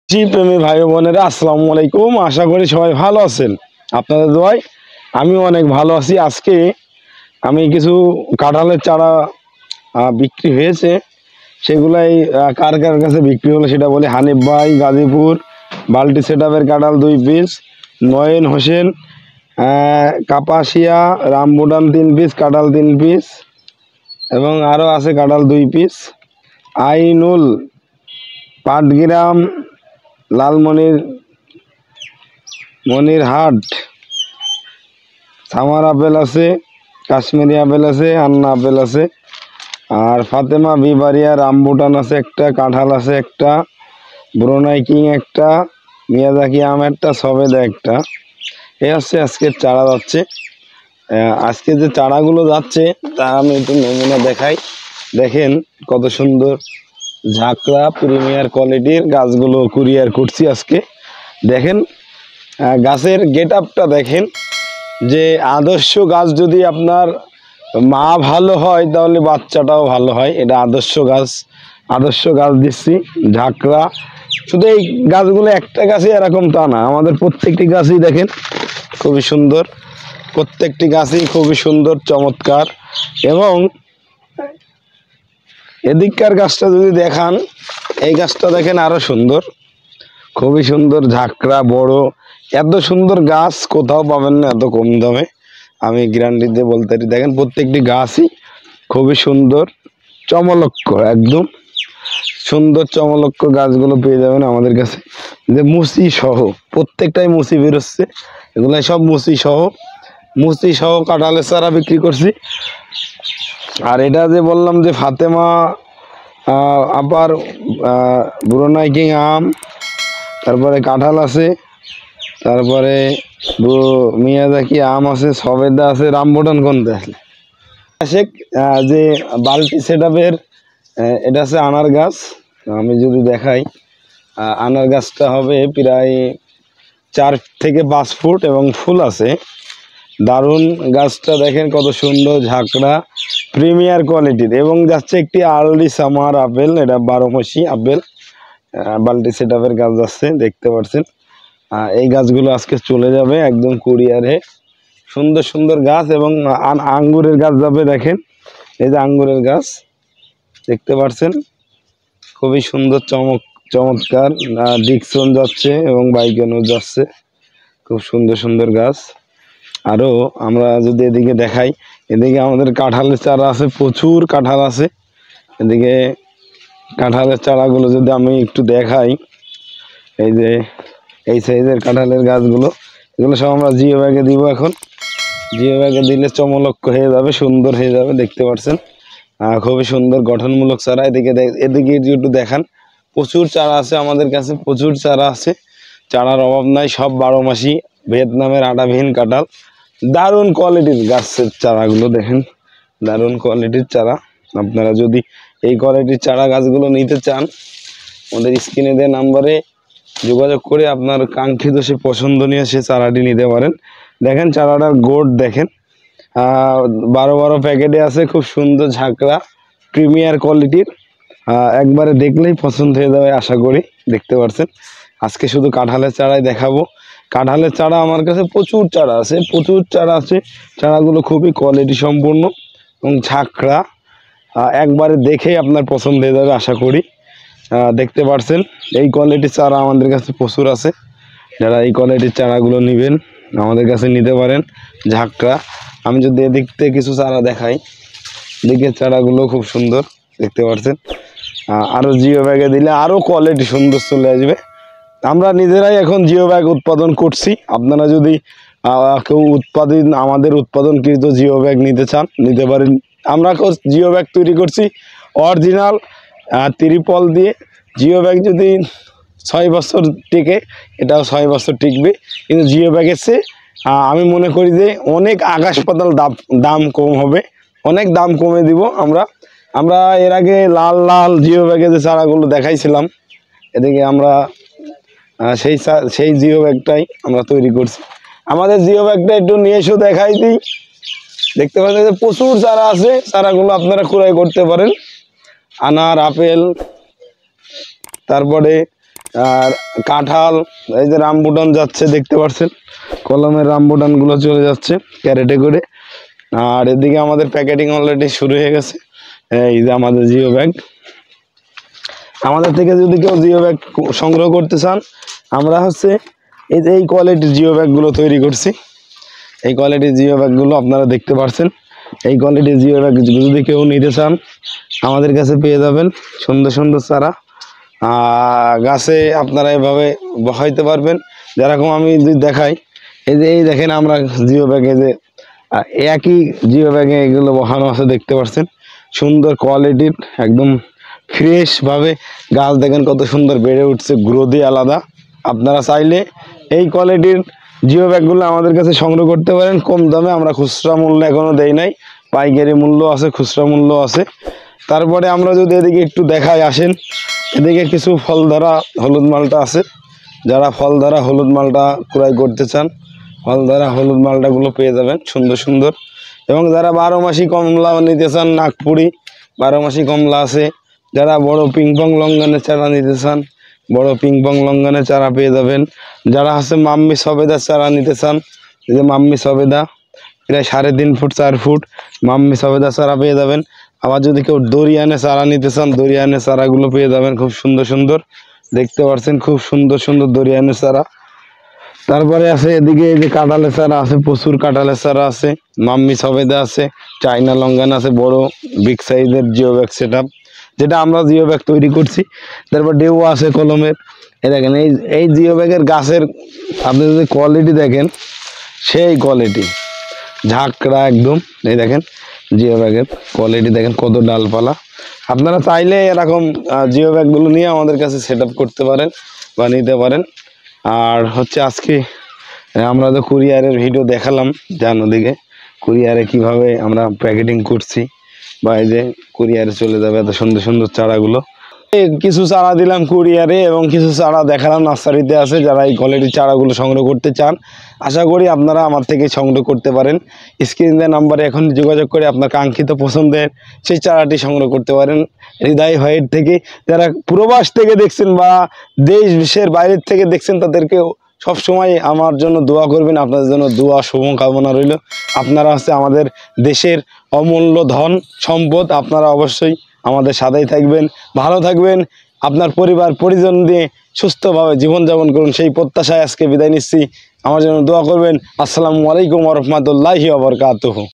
জি প্রেমী ভাই বোনেরা আসসালামু আলাইকুম। আশা করি সবাই ভালো আছেন। আপনাদের দোয়ায় আমিও অনেক ভালো আছি। আজকে আমি কিছু কাঁঠালের চারা বিক্রি হয়েছে, সেগুলাই কার কার কাছে বিক্রি হলো সেটা বলি। হানিফ ভাই গাজীপুর, বাল্টি সেটআপের কাঁঠাল 2 পিস, নয়ন হোসেন কাপাসিয়া রামবুটান 3 পিস, কাঁঠাল 3 পিস এবং আরও আছে কাঁঠাল 2 পিস। আইনুল পাটগ্রাম মনিরহাট সামার আপেল আছে, কাশ্মীরি আপেল আছে, আন্না আপেল আছে। আর ফাতেমা বিবারিয়া রামবুটান আছে একটা, কাঁঠাল আছে একটা, ব্রুনাই কিং একটা, মিয়াজাকি আম একটা, সবেদা একটা। এই হচ্ছে আজকের চারা যাচ্ছে। আজকে যে চারাগুলো যাচ্ছে তা আমি একটু নমুনা দেখাই। দেখেন কত সুন্দর ঝাঁকড়া প্রিমিয়ার কোয়ালিটির গাছগুলো কুরিয়ার করছি আজকে। দেখেন গাছের গেট আপটা দেখেন, যে আদর্শ গাছ যদি আপনার মা ভালো হয় তাহলে বাচ্চাটাও ভালো হয়। এটা আদর্শ গাছ দিচ্ছি ঝাঁকড়া। শুধু এই গাছগুলো একটা গাছই এরকম তা না, আমাদের প্রত্যেকটি গাছই দেখেন খুবই সুন্দর, প্রত্যেকটি গাছই খুবই সুন্দর চমৎকার। এবং এদিককার গাছটা যদি দেখান, এই গাছটা দেখেন আরো সুন্দর, খুবই সুন্দর ঝাঁকড়া বড়। এত সুন্দর গাছ কোথাও পাবেন না এত কম দামে, আমি গ্যারান্টি দিয়ে বলতে পারি। দেখেন প্রত্যেকটি গাছই খুবই সুন্দর চমলক্ষ, একদম সুন্দর চমলক্ষ গাছগুলো পেয়ে যাবেন আমাদের কাছে। যে মুচি সহ প্রত্যেকটাই মুচি বেরোচ্ছে, এগুলাই সব মুচি সহ কাঁঠালের চারা বিক্রি করছি। আর এটা যে বললাম যে ফাতেমা আবার ব্রুনাই কিং আম, তারপরে কাঁঠাল আছে, তারপরে মিয়াজাকি আম আছে, সবেদা আছে, রামবুটান কোনটা আছে যে বাল্টি সেটআপের এটা আছে আনার গাছ। আমি যদি দেখাই, আনার গাছটা হবে প্রায় 4 থেকে 5 ফুট এবং ফুল আছে দারুণ। গাছটা দেখেন কত সুন্দর ঝাঁকড়া প্রিমিয়ার কোয়ালিটির। এবং যাচ্ছে একটি আর্লি সামার আপেল, এটা 12 মাসি আপেল, বাল্টি সেটআপের গাছ যাচ্ছে দেখতে পাচ্ছেন। এই গাছগুলো আজকে চলে যাবে একদম কুরিয়ারে। সুন্দর সুন্দর গাছ এবং আঙ্গুরের গাছ যাবে। দেখেন এই যে আঙ্গুরের গাছ দেখতে পাচ্ছেন, খুবই সুন্দর চমৎকার। ডিকসন যাচ্ছে এবং বাইগনও যাচ্ছে, খুব সুন্দর সুন্দর গাছ। আরও আমরা যদি এদিকে দেখাই, এদিকে আমাদের কাঁঠালের চারা আছে, প্রচুর কাঁঠাল আছে। এদিকে কাঁঠালের চারাগুলো যদি আমি একটু দেখাই, এই যে এই সাইজের কাঁঠালের গাছগুলো, এগুলো সব আমরা জিও ব্যাগে দিব। এখন জিও ব্যাগে দিলে চমলক্ষ হয়ে যাবে, সুন্দর হয়ে যাবে দেখতে পাচ্ছেন। খুবই সুন্দর গঠনমূলক চারা। এদিকে একটু দেখান, প্রচুর চারা আছে আমাদের কাছে, প্রচুর চারা আছে, চারার অভাব নাই। সব 12 মাসি ভিয়েতনামের আটাবিহীন কাঁঠাল, দারুণ কোয়ালিটির গাছের চারাগুলো দেখেন, দারুণ কোয়ালিটির চারা। আপনারা যদি এই কোয়ালিটির চারা গাছগুলো নিতে চান, আমাদের স্ক্রিনে দেওয়া নাম্বারে যোগাযোগ করে আপনার কাঙ্ক্ষিত সে পছন্দনীয় সে চারাটি নিতে পারেন। দেখেন চারাটার গোট দেখেন, 12 প্যাকেটে আছে, খুব সুন্দর ঝাঁকড়া প্রিমিয়ার কোয়ালিটির। একবারে দেখলেই পছন্দ হয়ে যাবে আশা করি। দেখতে পাচ্ছেন আজকে শুধু কাঁঠালের চারাই দেখাবো। কাঁঠালের চারা আমার কাছে প্রচুর চারা আছে, চারাগুলো খুবই কোয়ালিটি সম্পূর্ণ এবং ঝাঁকড়া, একবারে দেখেই আপনার পছন্দ হয়ে যাবে আশা করি। দেখতে পাচ্ছেন এই কোয়ালিটির চারা আমাদের কাছে প্রচুর আছে। যারা এই কোয়ালিটির চারাগুলো নেবেন আমাদের কাছে নিতে পারেন ঝাঁকড়া। আমি যদি এদিক থেকে কিছু চারা দেখাই, দিকের চারাগুলো খুব সুন্দর দেখতে পাচ্ছেন। আরও জিও ব্যাগে দিলে আরও কোয়ালিটি সুন্দর চলে আসবে। আমরা নিজেরাই এখন জিও ব্যাগ উৎপাদন করছি। আপনারা যদি কেউ আমাদের উৎপাদনকৃত জিও ব্যাগ নিতে চান নিতে পারেন। আমরা জিও ব্যাগ তৈরি করছি অরিজিনাল ত্রিপল দিয়ে। জিও ব্যাগ যদি 6 বছর টিকে, এটাও 6 বছর টিকবে, কিন্তু জিও ব্যাগের চেয়ে আমি মনে করি যে অনেক আকাশ পাতাল দাম কম হবে, অনেক দাম কমে দিব আমরা এর আগে লাল জিও ব্যাগে যে চারাগুলো দেখাইছিলাম, এদিকে আমরা সেই জিও ব্যাগটাই আমরা তৈরি করছি। আমাদের জিও ব্যাগটা একটু নিয়ে এসেও দেখাই দিই। দেখতে পাচ্ছেন যে প্রচুর চারা আছে, চারাগুলো আপনারা ক্রয় করতে পারেন। আনার আপেল, তারপরে আর কাঁঠাল, এই যে রামবুটান যাচ্ছে দেখতে পাচ্ছেন, কলমের রামবুটানগুলো চলে যাচ্ছে ক্যারেটে করে। আর এদিকে আমাদের প্যাকেটিং অলরেডি শুরু হয়ে গেছে। এই যে আমাদের জিও ব্যাগ, আমাদের থেকে যদি কেউ জিও ব্যাগ সংগ্রহ করতে চান, আমরা হচ্ছে এই যে এই কোয়ালিটির জিও ব্যাগগুলো তৈরি করছি। এই কোয়ালিটির জিও ব্যাগগুলো আপনারা দেখতে পাচ্ছেন। এই কোয়ালিটির জিও ব্যাগ যদি কেউ নিতে চান, আমাদের কাছে পেয়ে যাবেন সুন্দর সুন্দর চারা। গাছে আপনারা এভাবে বসাইতে পারবেন, যেরকম আমি যদি দেখাই, এই যে এই দেখেন আমরা জিও ব্যাগে যে একই জিও ব্যাগে এগুলো বসানো আছে দেখতে পাচ্ছেন, সুন্দর কোয়ালিটির একদম ফ্রেশভাবে গাছ দেখেন কত সুন্দর বেড়ে উঠছে, গ্রোথই আলাদা। আপনারা চাইলে এই কোয়ালিটির জিও ব্যাগগুলো আমাদের কাছে সংগ্রহ করতে পারেন কম দামে। আমরা খুচরা মূল্য এখনও দেই নাই, পাইকারি মূল্য আছে, খুচরা মূল্য আছে। তারপরে আমরা যদি এদিকে একটু দেখাই, আসেন এদিকে কিছু ফল ধরা হলুদ মালটা আছে। যারা ফল ধরা হলুদ মালটা ক্রয় করতে চান, ফল ধরা হলুদ মালটাগুলো পেয়ে যাবেন সুন্দর সুন্দর। এবং যারা 12 মাসি কমলা নিতে চান, নাগপুরি 12 মাসি কমলা আছে। যারা বড় পিংপং লঙ্ঘনের চারা নিতে চান, বড় পিংপং লঙ্ঘনের চারা পেয়ে যাবেন। যারা হচ্ছে মাম্মি সবেদার চারা নিতে চান, এই যে মাম্মি সবেদা, এটা 3.5 ফুট 4 ফুট মাম্মি সবেদা চারা পেয়ে যাবেন। আবার যদি কেউ দরিয়ানে চারা নিতে চান, দরিয়ানে চারাগুলো পেয়ে যাবেন খুব সুন্দর সুন্দর, দেখতে পাচ্ছেন খুব সুন্দর সুন্দর দরিয়ানের চারা। তারপরে আছে এদিকে এই যে কাঁঠালের চারা আছে, প্রচুর কাঁঠালের চারা আছে, মাম্মি সবেদা আছে, চাইনা লঙ্ঘন আছে, বড় বিগ সাইজের জিও ব্যাগ সেট আপ, যেটা আমরা জিও ব্যাগ তৈরি করছি। তারপর ডেউ আছে কলমের। এই দেখেন এই জিও ব্যাগের গাছের আপনি যদি কোয়ালিটি দেখেন, সেই কোয়ালিটি ঝাঁকড়া একদম। এই দেখেন জিও ব্যাগের কোয়ালিটি দেখেন, কত ডালপালা। আপনারা চাইলে এরকম জিও ব্যাগগুলো নিয়ে আমাদের কাছে সেট আপ করতে পারেন বা নিতে পারেন। আর হচ্ছে আজকে আমরা তো কুরিয়ারের ভিডিও দেখালাম, যান ওদিকে কুরিয়ারে কিভাবে আমরা প্যাকেটিং করছি, বা এই যে কুরিয়ারে চলে যাবে এত সুন্দর সুন্দর চারাগুলো। কিছু চারা দিলাম কুরিয়ারে এবং কিছু চারা দেখালাম নার্সারিতে আছে। যারা এই কোয়ালিটির চারাগুলো সংগ্রহ করতে চান, আশা করি আপনারা আমার থেকে সংগ্রহ করতে পারেন। স্ক্রিনে নাম্বারে এখন যোগাযোগ করে আপনার কাঙ্ক্ষিত পছন্দের সেই চারাটি সংগ্রহ করতে পারেন। হৃদয় হোয়াইট থেকে যারা প্রবাস থেকে দেখছেন বা দেশের বাইরের থেকে দেখছেন, তাদেরকেও সবসময় আমার জন্য দোয়া করবেন। আপনাদের জন্য দোয়া শুভ কামনা রইল। আপনারা হচ্ছে আমাদের দেশের অমূল্য ধন সম্পদ। আপনারা অবশ্যই আমাদের সাথেই থাকবেন, ভালো থাকবেন, আপনার পরিবার পরিজন নিয়ে সুস্থভাবে জীবনযাপন করুন, সেই প্রত্যাশায় আজকে বিদায় নিচ্ছি। আমার জন্য দোয়া করবেন। আসসালামু আলাইকুম ওয়া রাহমাতুল্লাহি ওয়া বারাকাতুহু।